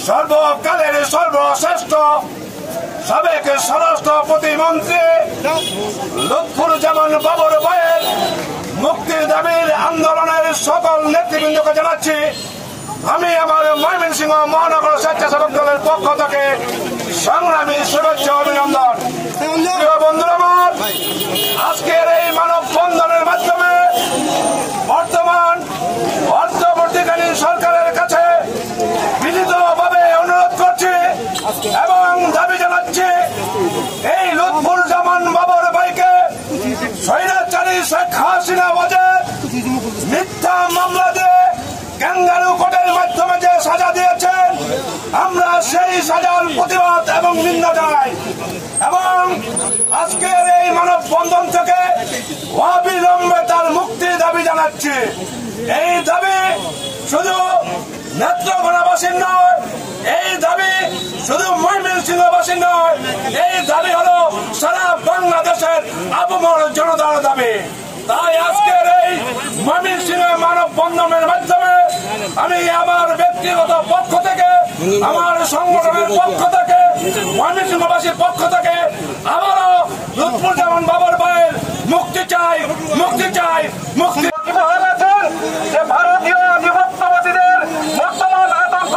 সর্বকালের সর্বশ্রেষ্ঠ সাবেক স্বরাষ্ট্র প্রতিমন্ত্রী লুৎফুজ্জামান বাবর ভাইয়ের মুক্তির দাবির আন্দোলনের সকল নেতৃবৃন্দকে জানাচ্ছি আমি আমার ময়মনসিংহ মহানগর স্বেচ্ছাসেবক দলের পক্ষ থেকে সংগ্রামী শুভেচ্ছা অভিনন্দন। প্রিয় বন্ধুরা আমার, আজকের এই মানববন্ধনের মাধ্যমে বর্তমান অন্তর্বর্তীকালীন সরকারের কাছে বিনীতভাবে অনুরোধ করছি এবং দাবি জানাচ্ছি এই লুৎফুজ্জামান বাবর ভাইকে স্বৈরাচারী শেখ হাসিনা মিথ্যা মামলা দিয়ে ক্যাঙ্গারু কোর্টের মাধ্যমে যে সাজা দিয়েছেন আমরা সেই সাজার প্রতিবাদ এবং নিন্দা জানাই এবং আজকের এই মানববন্ধন থেকে অবিলম্বে তার মুক্তির দাবি জানাচ্ছি। এই দাবি শুধু নেত্রকোনাবাসীর নয়, এই দাবি শুধু ময়মনসিংহবাসীর নয়, এই দাবি হলো সারা বাংলাদেশের আপামর জনতার দাবি। তাই আজকের এই ময়মনসিংহ মানববন্ধনের মাধ্যমে আমি আমার ব্যক্তিগত পক্ষ থেকে, আমার সংগঠনের পক্ষ থেকে, ময়মনসিংহবাসীর পক্ষ থেকে আবারও লুৎফুজ্জামান বাবর ভাইয়ের মুক্তি চাই, মুক্তি চাই, মুক্তি। যে ভারতীয় আধিপত্যবাদীদের বর্তমান আতঙ্ক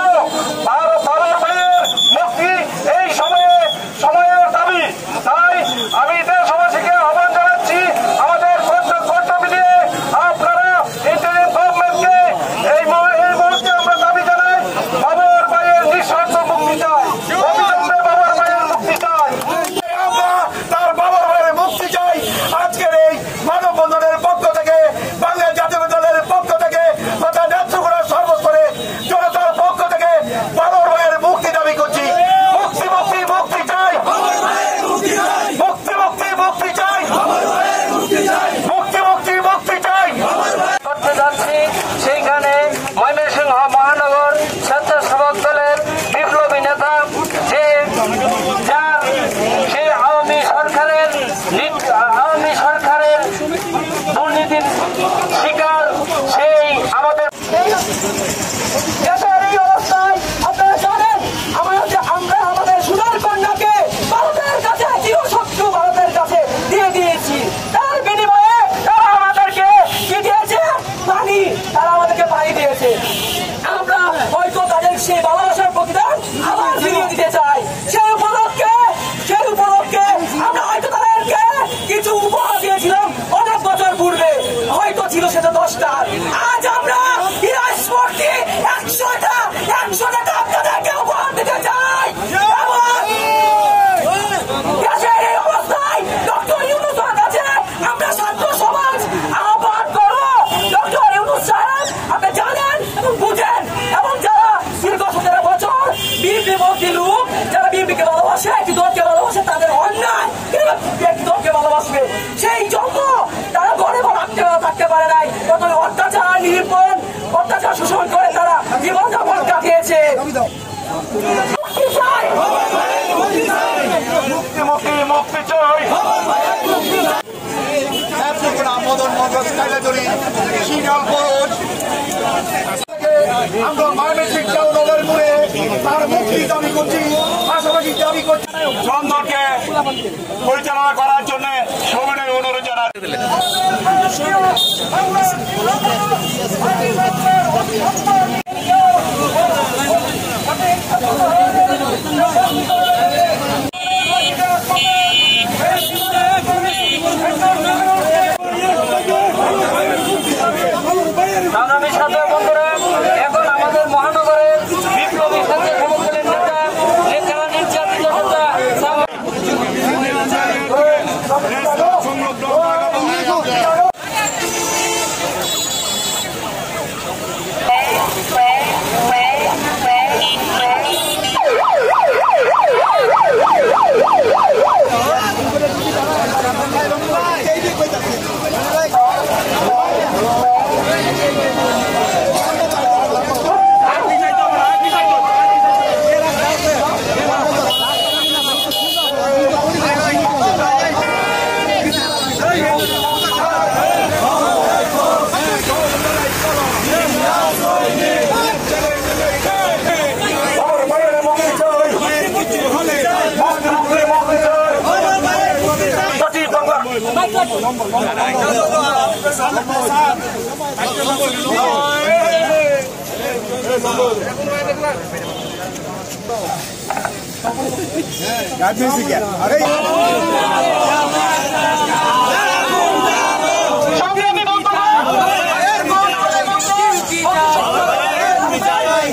বাবর ভাইয়ের মুক্তি এই সময়ের দাবি। তাই আমি দেশবাসীকে আহ্বান জানাচ্ছি আমাদের কর্তব্য মিলিয়ে আপনারা ইন্টারিম গভর্নমেন্টকে এই মুহূর্তে আমরা দাবি জানাই বাবর ভাইয়ের নিঃশর্ত মুক্তি চাই, অবিলম্বে বাবর ভাইয়ের মুক্তি চাই, আমরা তার বাবর ভাইয়ের মুক্তি চাই। আজকের এই মানববন্ধনের পক্ষ থেকে বাংলাদেশ জাতীয় দলের পক্ষ থেকে তথা নেত্রকোনার সর্বস্তরে জনতার পক্ষ থেকে বাবর ভাইয়ের মুক্তি দাবি করছি। মুক্তি মুক্তি মুক্তি চাই, মুক্তি মুক্তি মুক্তি চাই, মুক্তি মুক্তি মুক্তি চাই। করতে যাচ্ছি সেইখানে ময়মনসিংহ মহানগর স্বেচ্ছাসেবক দলের বিপ্লবী নেতা সেই আওয়ামী সরকারের দুর্নীতির শিকার সেই আমাদের দেশের এই অবস্থায় আপনারা জানেন আমরা আমাদের সোনার কন্যাকে ভারতের কাছে চিরশত্রু ভারতের কাছে দিয়ে দিয়েছি। তার বিনিময়ে তারা আমাদেরকে কি দিয়েছে? পানি। তারা আমাদেরকে পানি দিয়েছে। আমরা হয়তো তাদের সেই ভালোবাসার প্রতিদান আবার ফিরিয়ে দিতে চাই। সেই উপলক্ষে আমরা হয়তো তাদেরকে কিছু উপহার দিয়েছিলাম অনেক বছর পূর্বে, হয়তো ছিল সেটা 10টা। আজ আমরা স্পর্টে 100টা আপনাদেরকে উপহার দিতে চাই। দেশের এই অবস্থায় ডক্টর ইউনূসের কাছে আমরা ছাত্র সমাজ আহ্বান করব, ডক্টর ইউনূস সাহেব আপনি জানেন এবং বুঝেন এবং যারা দীর্ঘ 17 বছর বিএনপি ভক্তি লোক, যারা বিএনপিকে ভালোবাসে, একটি দলকে ভালোবাসে, তাদের অন্যায় একটি দলকে ভালোবাসবে সেই জন্য তারা ঘরে থাকতে পারে নাই। প্রথমে অত্যাচার নির্যাতন অত্যাচার শোষণ করে তারা জীবনযাপন কাটিয়েছে। মুক্তি চাই, মুক্তি মুক্তি মুক্তি চাই। আমরা ময়মনসিংহ দলের মোড়ে তার মুক্তি দাবি করছি, পাশাপাশি দাবি করছি চন্দনকে পরিচালনা করার জন্য সবিনয় অনুরোধ জানাচ্ছি। সংগ্রামী সাথে বন্ধুরা, এখন আমাদের মহানগরের বিপ্লবী স্বেচ্ছাসেবক দলের নেতা নির্যাতিত নেতা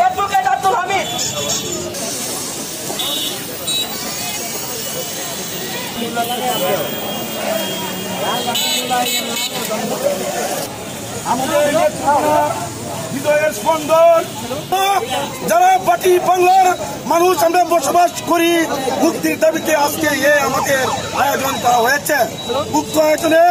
অ্যাডভোকেট আব্দুল হামিদ হৃদয়ের স্পন্দন যারা বাটি বাংলার মানুষ আমরা বসবাস করি মুক্তির দাবিতে আজকে আমাদের আয়োজন করা হয়েছে। উক্ত আয়োজনে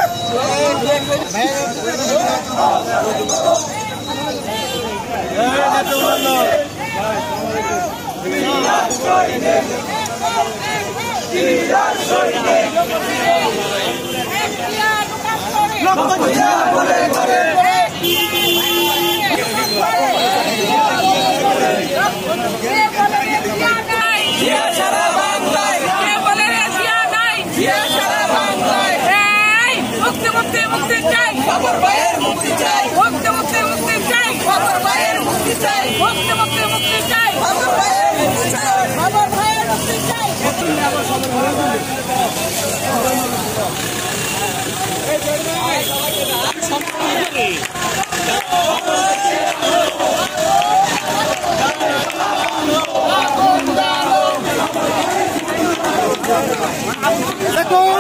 এখন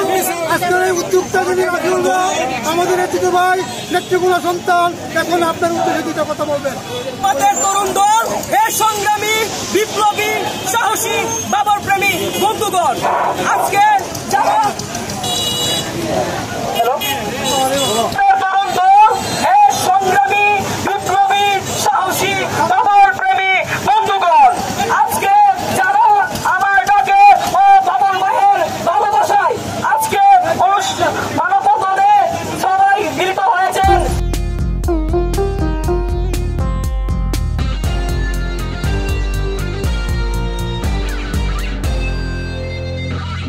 আজকের এই উদ্যোক্তা যিনি রাখিউল্লাহ আমাদের নেতৃত্ব ভাই নেতৃগুলো সন্তান এখন আপনার উদ্দেশ্যে দুটো কথা বলবেন। আমাদের তরুণ দল এর সংগ্রামী বিপ্লবী সাহসী বাবার প্রেমী বন্ধুগণ আজকে যারা